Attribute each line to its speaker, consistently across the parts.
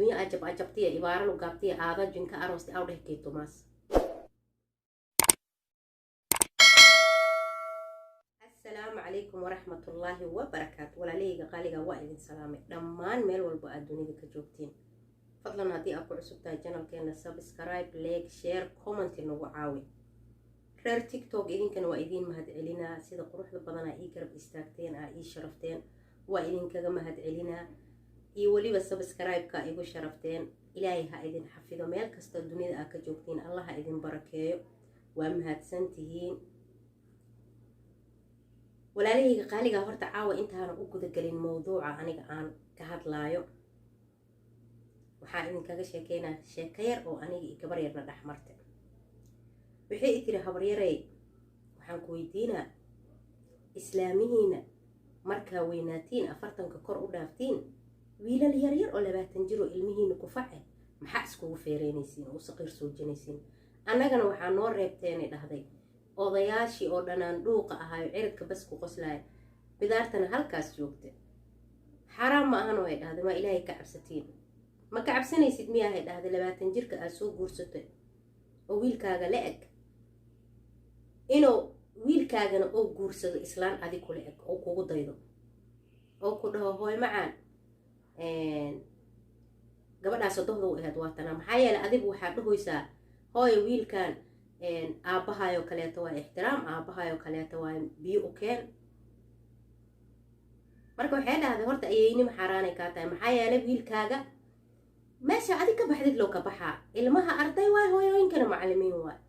Speaker 1: الدنيا أجبتي إبارة لقابتي هذا جنك أروستي أو رهكي توماس. السلام عليكم ورحمة الله وبركاته. ولا ليه قالي وائل سلامي دمان ميل والبا الدنيا كجوبتين. فضلا هدي أكو عصبتها جنال كينا سبسكرايب لايك شير كومنت إنه عاوي. reer TikTok idinkan waa idin mahadcelinaa sida quruxda badan ay garab istaagteen ay sharafteen waa idinkaga mahadcelinaa iyo waliba subscribe-ka igu sharafteen ilaahay ha idin xafido meel kasta dunida aad ka joogtiin Allah ha idin barakeeyo waa mahadsantihiin walaalahayga qaaliga horta caawa intaan u guda galin mowduuca aniga aan ka hadlaayo waxaan idinkaga sheekeynaa sheeko yar oo aniga iyo gabar yarna dhaxmartay waxay tiri habaryarey waxaan ku weydiinaa islaamihiina markaa weynaatiin 40 kor u dhaaftiin wiilal yar yar oo 20 jir oo ilmihiina ku face maxaa iskugu feereynaysiin oo saqiir soo jinaysiin annagana waxaa noo reebteen dhahday odayaashii oo dhanaan dhuuqa ahaay ciridka bas ku qoslaay bidaartana halkaas joogta xaraam ma ahan oo ay dhahday ma ilaahay ka cabsatiin ma ka cabsanaysid miyaa ay dhahday 20 jirka aad soo guursatay oo wiilkaaga la eg inuu wiilkaagana oo guursado islaan adig kula eg oo kugu daydo oo ku dhaho hooy macaan gabadhaas dohdo u ahayd waatana maxaa yeelay adigu waxaad dhahoysaa hooy wiilkan aabbahayo kaleeto waa ixtiraam aabbahayo kaleeto waa biyo u keen marka waxay dhahday horta ayayni maxaraanay ka tahay maxaa yeelay wiilkaaga meesha adig ka baxdid loo ka baxaa ilmaha arday waay hooyooyinkana macallimiin waay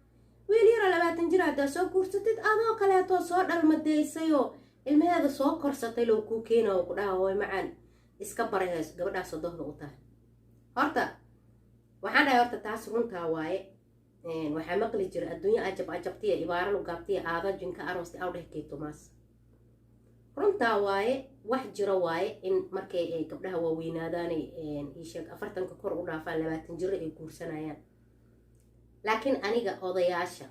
Speaker 1: wiil yar 20 jir aad soo guursatid adoo kaleeto soo dhalmadeysayo ilmaheeda soo korsatay loo ku keenayo ku dhaha hooy macaan iska barays gabadhaas dohdo u tahay horta waxaan dhahay horta taas runtaa waaye waxa maqli jira adduunyo ajabtiya ibaara lugabtiya aada jinka aroosti aw dhehkay Thomas runtaa waaye wax jiro waaye in markay ay gabdhaha waaweynaadaan ay sheeg 40 kor u dhaafaan 20 jir ay guursanayaan laakiin aniga odayaasha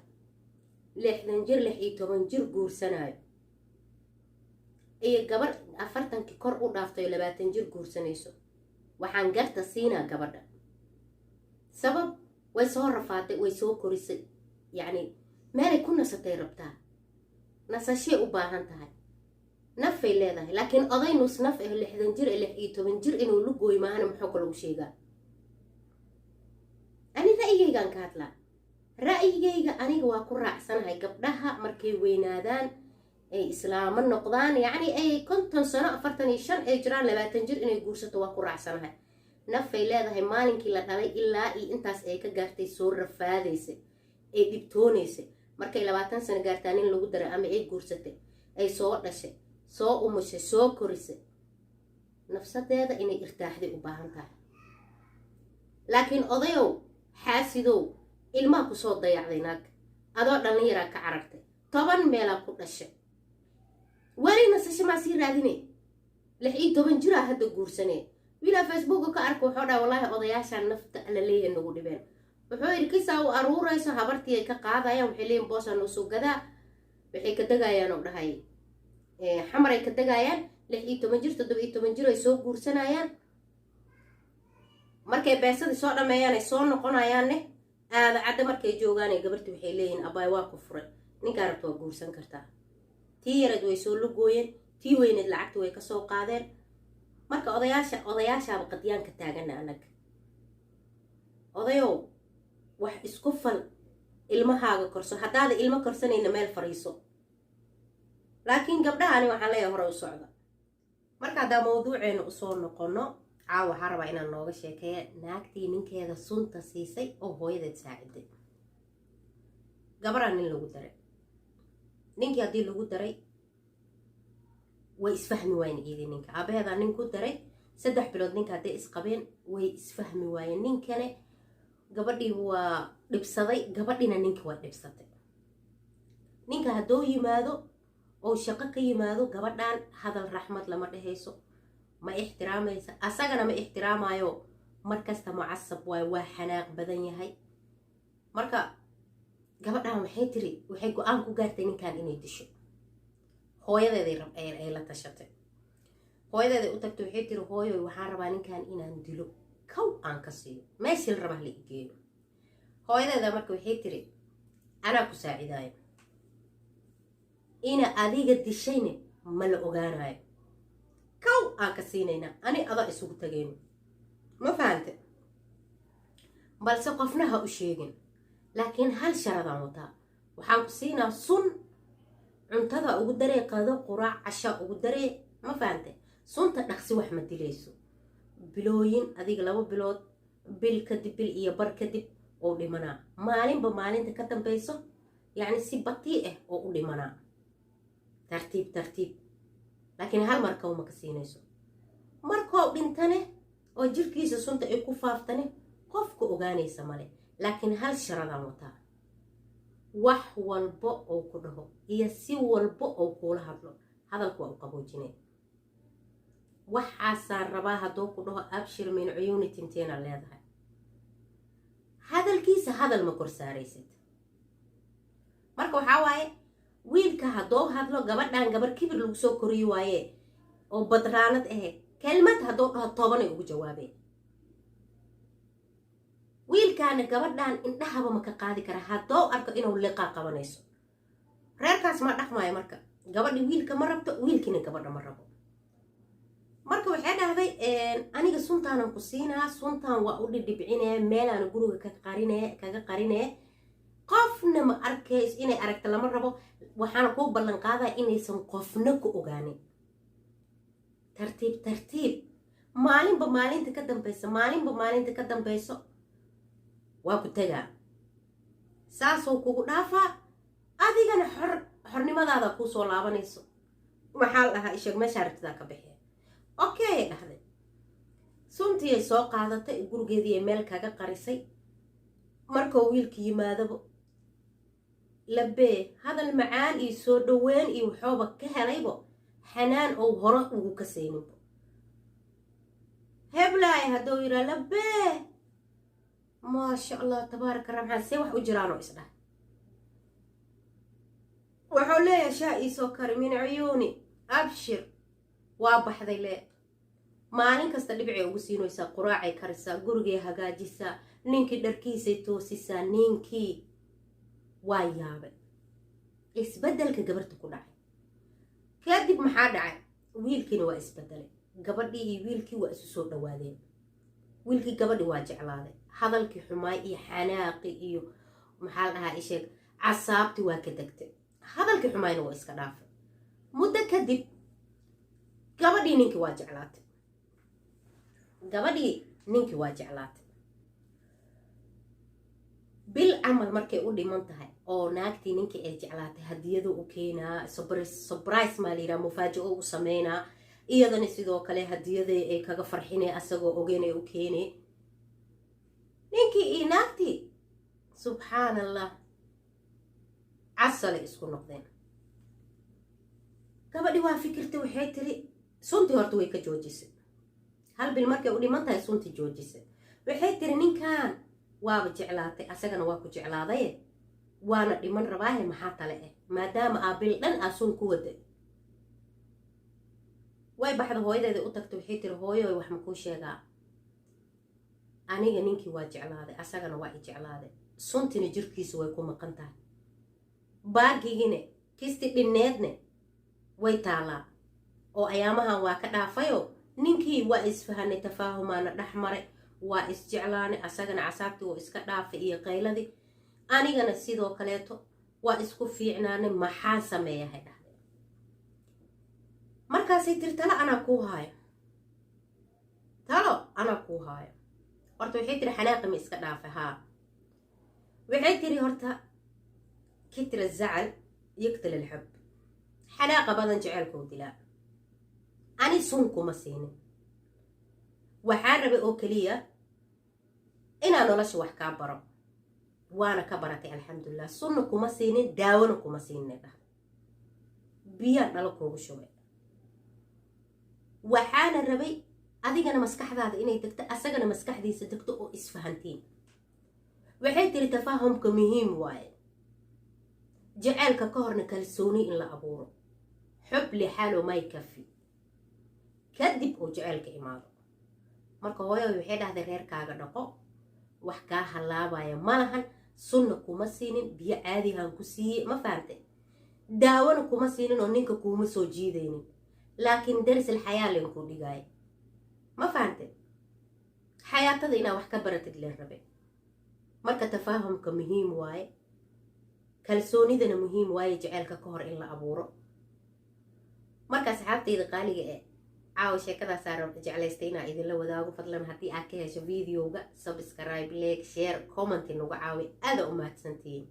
Speaker 1: 60 jir 10 jir guursanayo ay gabar 40 kor u dhaaftay 20 jir guursanayso waxaan garta siinaa gabadha sabab way soo rafaatay way soo korisay yani meel ku nasatay rabtaa nasashay u baahan tahay nafay leedahay laakiin oday nus naf 60 jir 10 jir inuu lugooy maahan muxuu kala u sheegaa ani ra'yigaygan ka hadlaa ra'yigayga aniga waa ku raacsanahay gabdhaha markay weynaadaan ay islaamo noqdaan yani ay 50 sano 45 ay jiraan 20 jir inay guursato waa ku raacsanahay nafay leedahay maalinkii la dhalay ilaa iyo intaas ay ka gaartay soo rafaadaysay ay dhibtoonaysay markay 20 sano gaartaan in lagu daray ama ay guursatay ay soo dhashay soo umushay soo korisay nafsadeeda inay irtaaxday u baahan tahay laakiin odayow xaasidow ilmaha ku soo dayacday naag adoo dhalinyara ka carartay 10 meela ku dhashay wali nasasho ma sii raadinay 10 jir hadda guursanay wiila Facebook ka arko wuxuu dhahay wallahi odayaasha nafta la leeyahay nagu dhibeen wuxuu yiri kiisa uu aruurayso habartii ay ka qaadayaan waxay leeyihiin boosan soo gadaa waxay ka dagayaan oo dhahay xamar ay ka dagayaan 16 jir 17 jir ay soo guursanayaan markay beesada soo dhameeyaan ay soo noqonayaan aad cadda markay joogaan ay gabartii waxay leeyihiin abay waa ku furay ninka rabto waa guursan kartaa tii yarad way soo lugooyeen tii weyneed lacagta way ka soo qaadeen marka odayaasha qadiyaan ka taagana anaga odayow wax isku fal ilmahaaga korso hadaada ilmo korsanayna meel fariiso laakiin gabdhaha waxaan leeyahay hore u socda marka hada mowduuceena u soo noqono caawa waxaan rabaa inaan nooga sheekeeyo naagtii ninkeeda sunta siisay oo hooyadeed saaciday gabaraan nin lagu daray ninkii haddii lagu daray way isfahmi waayeen iidi ninka aabaheeda nin ku daray 3 bilood ninka hadday isqabeen way isfahmi waayeen ninkane gabadhii waa dhibsaday gabadhina ninka waa dhibsatay ninka hadduu yimaado oo shaqo ka yimaado gabadhan hadal raxmad lama dhehayso ma ixtiraamaysa asagana ma ixtiraamayo markasta mucasab waa xanaaq badan yahay marka gabadhan waxay tiri waxay go'aan ku gaartay ninkan inay disho hooyadeeday ay la tashatay hooyadeeday u tagtay waxay tiri hooyo waxaan rabaa ninkan inaan dilo kow aan ka siiyo meeshii la rabaa la igeeyo hooyadeeda marka waxay tiri anaa ku saacidaayo ina adiga dishayne ma la ogaanayo kow aan ka siinaynaa ani adaa isugu tagayno ma fahante balse qofna ha u sheegin laakiin hal sharadaan wataa waxaan ku siinaa sun cuntada ugu daree qado quraac casha ugu daree ma fahante sunta dhaqsi wax ma dilayso bilooyin adiga 2 bilood bil kadib bil iyo bar kadib oo dhimanaa maalinba maalinta ka dambayso yacni si batii ah oo u dhimanaa tartiib laakiin hal mar kawma ka siinayso markoo dhintane oo jirkiisa sunta ay ku faaftane qofka ogaanaysa male laakiin hal sharadaan wataa wax walba oo ku dhaho iyo si walba oo kuula hadlo hadalku waa u qaboojinay waxaasaan rabaa hadduu ku dhaho abshir min cuyuuni tinteena leedahay hadalkiisa hadal ma kor saaraysid marka waxaa waaye wiilka hadduu hadlo gabadhan gabar kibir lagu soo koriyo waaye oo badraanad ahayd kelmad hadduu dhaho 10 ay ugu jawaabeen wiilkaana gabadhan indhahaba ma ka qaadi kara hadduu arko inuu liqaa qabanayso reerkaas ma dhaqmaayo marka gabadhi wiilka ma rabto wiilkina gabadha ma rabo marka waxay dhahday aniga suntaanan ku siinaa suntaan waa u dhidhibcinaya meelaan guriga kaga qarinaya qofna ma arkays inay aragta lama rabo waxaana kuu ballan qaadaa inaysan qofna ku ogaanin tartiib maalinba maalinta ka dambayso waa ku tagaa saasoo kugu dhaafaa adigana xornimadaada kuu soo laabanayso maxaa la dhahaa isheeg meesha aragtidaa ka baxee okay ay dhahday suntii ay soo qaadatay gurigeedii ay meel kaga qarisay markuu wiilka yimaadaba labee hadal macaan iyo soo dhaweyn iyo waxooba ka helaybo xanaan oo hore ugu ka sayninbo heblaay hadduu yiraa labee maasha allah tabaaraka raxmaan see wax u jiraanoo isdhahay wuxuu leeyahay shaa iisoo kari min cuyuuni abshir waa baxday lee maalin kasta dhibicay ugu siinaysaa quraacay karisaa gurigay hagaajisaa ninkii dharkiisay toosisaa ninkii waa yaabay isbeddelka gabarta ku dhacay kadib maxaa dhacay wiilkiina waa isbeddelay gabadhii iyo wiilkii waa isu soo dhawaadeen wiilkii gabadhi waa jeclaaday hadalkii xumaay iyo xanaaqi iyo maxaa la dhahaa isheeg casaabti waa ka degtay hadalkii xumaayna waa iska dhaafay muddo kadib gabadhii ninkii waa jeclaatay bil camal markay u dhiman tahay oo naagtii ninkii ay jeclaatay hadiyadu u keenaa surprise maa la yidhaha mufaajico u sameynaa iyadana sidoo kale hadiyadii ay kaga farxinay asagoo ogeyn ay u keenay ninkii iyo naagtii subxaan allah casalay isku noqdeen gabadhi waa fikirtay waxay tiri suntii horta way ka joojisay hal bil markay u dhiman tahay suntii joojisay waxay tiri ninkan waaba jeclaatay asagana waa ku jeclaadaye waana dhiman rabaahe maxaa tale ah maadaama aa bil dhan aa sun ku waday way baxda hooyadeeda u tagtay waxay tiri hooyo wax ma kuu sheegaa aniga ninkii waa jeclaaday asagana waa i jeclaaday suntina jirkiisa way ku maqan tahay baagigine kisti dhinneedne way taalaa oo ayaamahan waa ka dhaafayo ninkii waa isfahanay tafaahumaana dhex maray waa isjeclaanay asagana casaabtii waa iska dhaafay iyo qayladii anigana sidoo kaleeto waa isku fiicnaanay maxaa sameeyahay dhahday markaasay tiri talo anaa kuu haayo horta waxay tiri xanaaqi ma iska dhaafay haa waxay tiri horta kitira zacal yaqtala alxub xanaaqa badan jaceylkuu dilaa ani sun kuma siinin waxaan rabay oo keliya inaa nolosha wax kaa baro waana ka baratay alxamdulilah sunna kuma siinin daawona kuma siinin dhah biyaan dhalo kuugu shubay waxaana rabay adigana maskaxdaada inay degto asagana maskaxdiisa degto oo isfahantiin waxay tiri tafaahumka muhiim waaye jaceylka ka horna kalsooni in la abuuro xub lixaalo may kafi kadib uu jaceylka imaado marka hooyo waxay dhahday reerkaaga dhaqo wax kaa halaabaya malahan sunna kuma siinin biyo caadihan ku siiyey ma fahamtay daawona kuma siinin oo ninka kuuma soo jiidaynin laakiin darisil xayaa leen ku dhigaayo ma fahamtay xayaatada inaa wax ka baratid leen rabe marka tafaahumka muhiim waaye kalsoonidana muhiim waaye jaceylka ka hor in la abuuro marka asxaabtayda qaaliga caawa sheekadaasaa jeclaystay inaa idinla wadaago fadlan haddii aad ka hesho videoga subscribe like share comment inuga caawi aada u mahadsantihiin